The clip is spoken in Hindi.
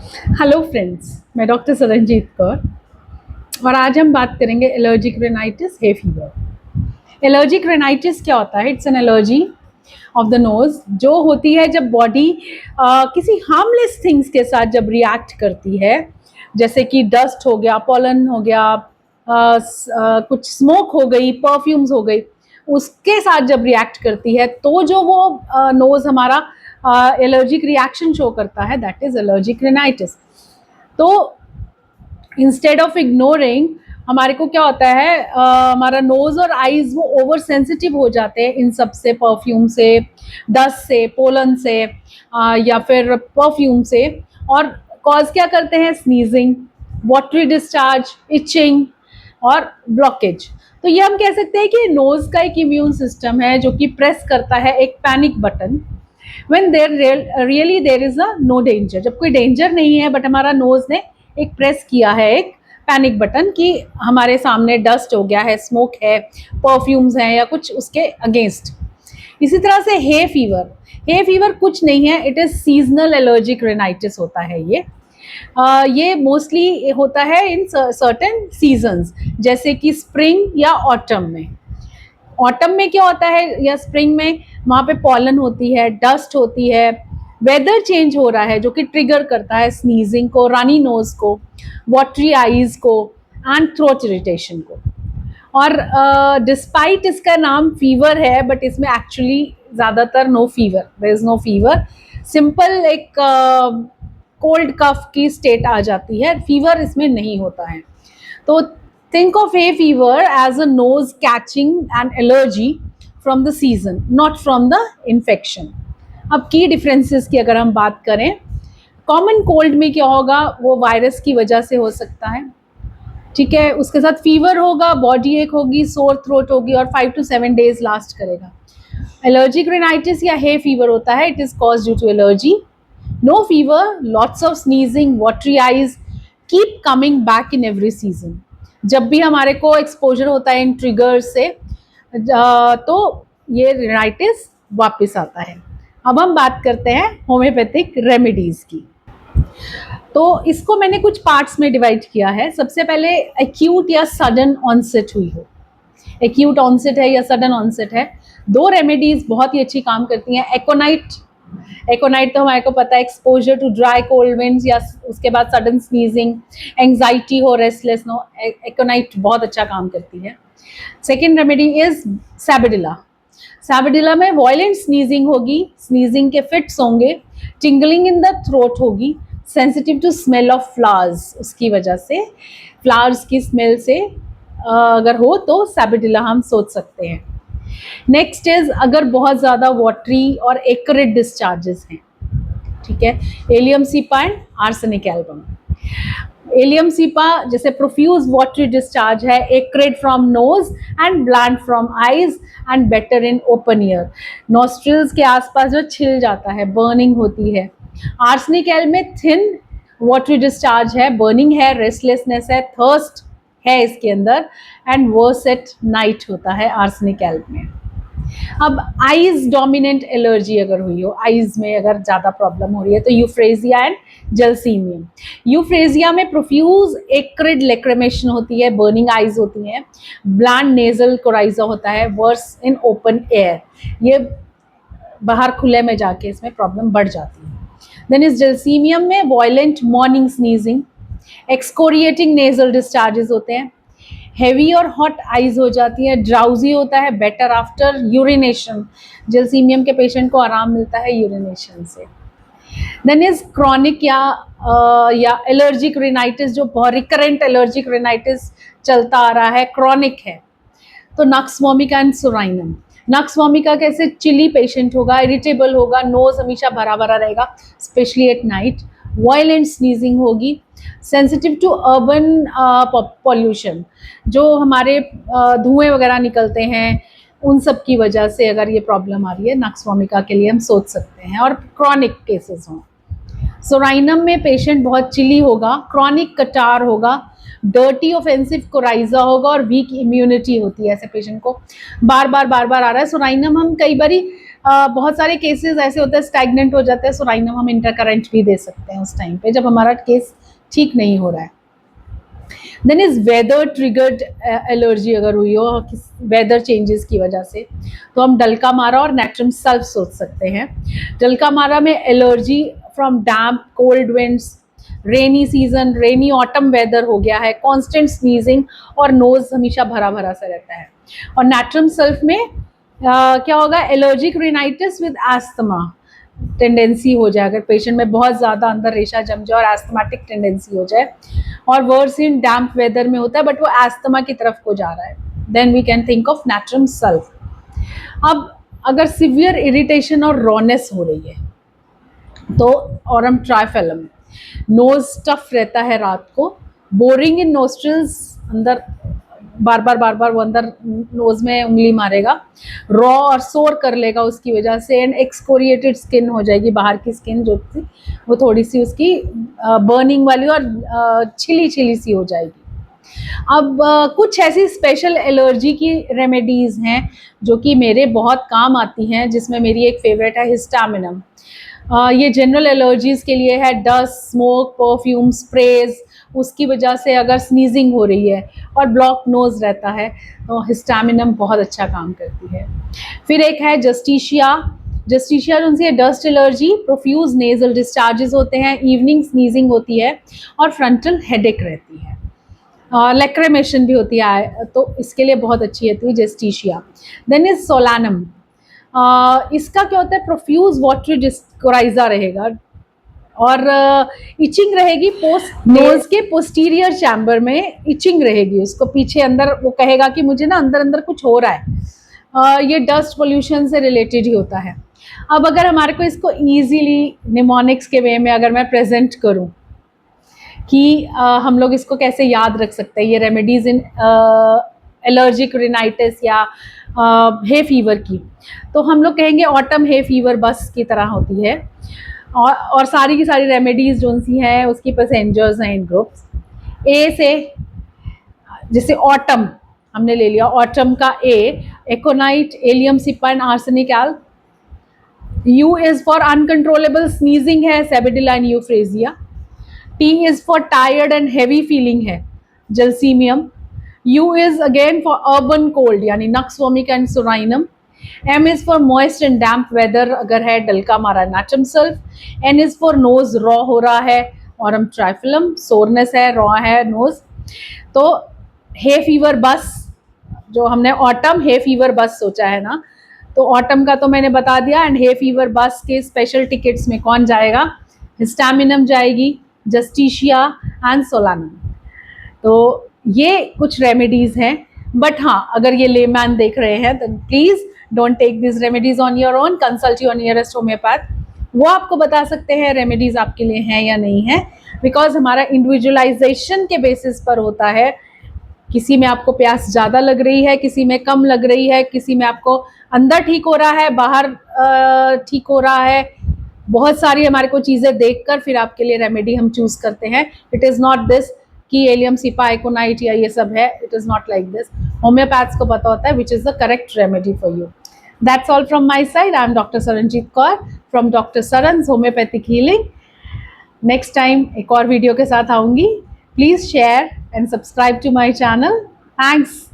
हेलो फ्रेंड्स, मैं डॉक्टर सरनजीत कौर और आज हम बात करेंगे allergic rhinitis, hay fever. Allergic rhinitis क्या होता है? It's an allergy of the nose जो होती है जब बॉडी किसी हार्मलेस थिंग्स के साथ जब रिएक्ट करती है, जैसे कि डस्ट हो गया, पॉलन हो गया, कुछ स्मोक हो गई, परफ्यूम्स हो गई, उसके साथ जब रिएक्ट करती है तो जो वो नोज हमारा एलर्जिक रिएक्शन शो करता है, दैट इज एलर्जिक रेनाइटिस। तो इंस्टेड ऑफ इग्नोरिंग, हमारे को क्या होता है, हमारा नोज और आईज वो ओवर सेंसिटिव हो जाते हैं इन सब से, परफ्यूम से, डस्ट से, पोलन से, या फिर परफ्यूम से। और कॉज क्या करते हैं? स्नीजिंग, वाटरी डिस्चार्ज, इचिंग और ब्लॉकेज। तो ये हम कह सकते हैं कि नोज का एक इम्यून सिस्टम है जो कि प्रेस करता है एक panic button when there really there is a no danger, जब कोई डेंजर नहीं है बट हमारा नोज ने एक प्रेस किया है एक पैनिक बटन कि हमारे सामने डस्ट हो गया है, स्मोक है, परफ्यूम्स हैं या कुछ उसके अगेंस्ट। इसी तरह से हे फीवर कुछ नहीं है, it is seasonal allergic rhinitis होता है ये मोस्टली होता है इन सर्टेन सीजन्स, जैसे कि स्प्रिंग या ऑटम में। ऑटम में क्या होता है या स्प्रिंग में, वहाँ पे पॉलन होती है, डस्ट होती है, वेदर चेंज हो रहा है जो कि ट्रिगर करता है स्नीजिंग को, रनी नोज को, वाटरी आईज को एंड थ्रोट इरिटेशन को। और डिस्पाइट इसका नाम फीवर है बट इसमें एक्चुअली ज़्यादातर no fever, there is no fever, simple एक कोल्ड कफ की स्टेट आ जाती है, फीवर इसमें नहीं होता है। तो think of hay fever as a nose catching an allergy from the season, not from the infection. अब की डिफरेंसेस की अगर हम बात करें, कॉमन कोल्ड में क्या होगा, वो वायरस की वजह से हो सकता है, ठीक है, उसके साथ फीवर होगा, बॉडी एक होगी, सोर थ्रोट होगी और 5 to 7 डेज लास्ट करेगा। एलर्जिक रेनाइटिस या हे फीवर होता है, it is cause due to allergy, no fever, lots of sneezing, watery eyes, keep coming back in every season. जब भी हमारे को एक्सपोजर होता है इन ट्रिगर्स से तो ये रेनाइटिस वापस आता है। अब हम बात करते हैं होम्योपैथिक रेमेडीज की। तो इसको मैंने कुछ पार्ट्स में डिवाइड किया है। सबसे पहले एक्यूट या सडन ऑनसेट हुई हो, एक्यूट ऑनसेट है या सडन ऑनसेट है, दो रेमेडीज बहुत ही अच्छी काम करती हैं। एकोनाइट तो हमारे को पता है, exposure to dry cold winds या उसके बाद सडन स्नीजिंग, एंग्जाइटी हो, रेस्टलेस हो, एकोनाइट बहुत अच्छा काम करती है। Second remedy is sabadilla. Sabadilla में वॉयलेंट स्नीजिंग होगी, स्नीजिंग के फिट्स होंगे, टिंगलिंग इन द थ्रोट होगी, sensitive to smell of flowers, उसकी वजह से, फ्लावर्स की स्मेल से अगर हो तो सैबेडिला हम सोच सकते हैं। नेक्स्ट इज अगर बहुत ज़्यादा वाटरी और एक्रिड डिस्चार्जेस हैं, ठीक है, allium cepa and arsenic album. Allium cepa जैसे प्रोफ्यूज वाटरी डिस्चार्ज है, acrid from nose and bland from eyes and better in open air, nostrils के आसपास जो छिल जाता है, बर्निंग होती है। आर्सेनिक एल्ब में थिन वाटरी डिस्चार्ज है, बर्निंग है, रेस्टलेसनेस है, थर्स्ट है इसके अंदर एंड वर्स एट नाइट होता है आर्सेनिक एल्ब में। अब आईज डोमिनेंट एलर्जी अगर हुई हो, आईज में अगर ज़्यादा प्रॉब्लम हो रही है, तो यूफ्रेजिया एंड जलसीमियम। यूफ्रेजिया में प्रोफ्यूज एक्रिड लेक्रेमेशन होती है, बर्निंग आईज होती हैं, ब्लैंड नेजल कोराइजा होता है, वर्स इन ओपन एयर, ये बाहर खुले में जाके इसमें प्रॉब्लम बढ़ जाती है। देन इस जलसीमियम में violent morning sneezing, excoriating nasal discharges होते हैं, हेवी और हॉट आइज हो जाती है, ड्राउजी होता है, बेटर आफ्टर यूरिनेशन, जलसीमियम के पेशेंट को आराम मिलता है यूरिनेशन से। देन इज क्रॉनिक या एलर्जिक रेनाइटिस, जो बहुत रिकरेंट एलर्जिक रेनाइटिस चलता आ रहा है, क्रॉनिक है, तो nux vomica and psorinum. Nux vomica कैसे, चिली पेशेंट होगा, इरिटेबल होगा, नोज हमेशा भरा भरा रहेगा specially at night, violent sneezing होगी, सेंसिटिव टू अर्बन पॉल्यूशन, जो हमारे धुएं वगैरह निकलते हैं, उन सब की वजह से अगर ये प्रॉब्लम आ रही है, नक्स वोमिका के लिए हम सोच सकते हैं, और क्रॉनिक केसेस हों। सोराइनम में पेशेंट बहुत चिली होगा, क्रॉनिक कटार होगा, डर्टी ऑफेंसिव कोराइजा होगा और वीक इम्यूनिटी होती है, ऐसे पेशेंट को बार बार आ रहा है। सोराइनम हम कई बारी बहुत सारे केसेस ऐसे होते हैं स्टैग्नेंट हो जाते हैं, सोराइनम हम इंटरकरेंट भी दे सकते हैं उस टाइम पे जब हमारा केस ठीक नहीं हो रहा है। Then is weather triggered allergy अगर हुई हो वेदर चेंजेस की वजह से, तो हम डल्का मारा और नेट्रम सल्फ सोच सकते हैं। डल्का मारा में allergy from damp, cold winds, rainy season, rainy autumn weather हो गया है, कांस्टेंट स्नीजिंग और नोज हमेशा भरा भरा सा रहता है। और नेट्रम सल्फ में क्या होगा, allergic rhinitis with asthma tendency हो जाए, अगर पेशेंट में बहुत ज़्यादा अंदर रेशा जम जाए और एस्थमेटिक टेंडेंसी हो जाए, और वर्स इन डैम्प वेदर में होता है बट वो एस्थमा की तरफ को जा रहा है, then we can think of natrum sulph. अब अगर सिवियर इरिटेशन और रॉनेस हो रही है तो ऑरम ट्राइफेलम, नोज टफ रहता है रात को, बोरिंग इन नोस्ट्रिल्स, अंदर बार बार वो अंदर नोज में उंगली मारेगा, रॉ और सोर कर लेगा उसकी वजह से, एंड एक्सकोरिएटेड स्किन हो जाएगी, बाहर की स्किन जो थी वो थोड़ी सी उसकी बर्निंग वाली और छिली छिली सी हो जाएगी। अब कुछ ऐसी स्पेशल एलर्जी की रेमेडीज़ हैं जो कि मेरे बहुत काम आती हैं, जिसमें मेरी एक फेवरेट है हिस्टामिनम। ये जनरल एलर्जीज़ के लिए है, डस्ट, स्मोक, परफ्यूम, स्प्रेज, उसकी वजह से अगर स्नीजिंग हो रही है और ब्लॉक नोज रहता है तो हिस्टामिनम बहुत अच्छा काम करती है। फिर एक है जस्टिशिया। जस्टिशिया जो है dust allergy, profuse nasal discharges होते हैं, इवनिंग स्नीजिंग होती है और फ्रंटल हेडेक रहती है, लेक्रेमेशन भी होती है, तो इसके लिए बहुत अच्छी है तो जेस्टिशिया। Then is solanum. इसका क्या होता है, प्रोफ्यूज वाटरी डिस्कोराइजा रहेगा और इचिंग रहेगी, पोस्ट नोज के पोस्टीरियर चैम्बर में इचिंग रहेगी, उसको पीछे अंदर वो कहेगा कि मुझे ना अंदर अंदर कुछ हो रहा है। ये डस्ट पोल्यूशन से रिलेटेड ही होता है। अब अगर हमारे को इसको ईजीली निमोनिक्स के वे में अगर मैं प्रेजेंट करूं कि हम लोग इसको कैसे याद रख सकते हैं, ये रेमेडीज इन एलर्जिक रिनाइटिस या हे फीवर की, तो हम लोग कहेंगे ऑटम हे फीवर बस की तरह होती है, और सारी की सारी रेमेडीज जो सी हैं उसकी पैसेंजर्स हैं इन ग्रुप्स। ए से जैसे ऑटम हमने ले लिया, ऑटम का A aconite, allium cepa and arsenic एल। U is for uncontrollable sneezing है, sabadilla and euphrasia. T is for tired and heavy feeling है, जलसीमियम। U is again for urban cold यानी nux vomica and psorinum. M is for moist and damp weather अगर है डल्का मारा natrum sulph. N is for nose raw हो रहा है, ऑरम ट्राइफिलम, सोरनेस है, रॉ है नोज। तो हे फीवर बस जो हमने ऑटम हे फीवर बस सोचा है ना, तो ऑटम का तो मैंने बता दिया, एंड हे फीवर बस के स्पेशल टिकट्स में कौन जाएगा, हिस्टामिनम जाएगी, जस्टिशिया एंड सोलानम। तो ये कुछ रेमेडीज हैं, बट हाँ अगर ये लेमैन देख रहे हैं तो please don't take this remedies on your own, consult your nearest homoeopath, वो आपको बता सकते हैं रेमेडीज आपके लिए हैं या नहीं है, बिकॉज हमारा इंडिविजुअलाइजेशन के बेसिस पर होता है। किसी में आपको प्यास ज़्यादा लग रही है, किसी में कम लग रही है, किसी में आपको अंदर ठीक हो रहा है, बाहर ठीक हो रहा है, बहुत सारी हमारे को चीज़ें देखकर फिर आपके लिए रेमेडी हम चूज करते हैं। इट इज़ नॉट दिस कि एलियम सिपा एकोनाइट या ये सब है, it is not like this. Homeopaths को पता होता है which is the correct remedy for you. That's all from my side. I am doctor Saranjeet Kaur from doctor Saran's homeopathic healing. Next time एक और वीडियो के साथ आऊँगी। Please share and subscribe to my channel. Thanks.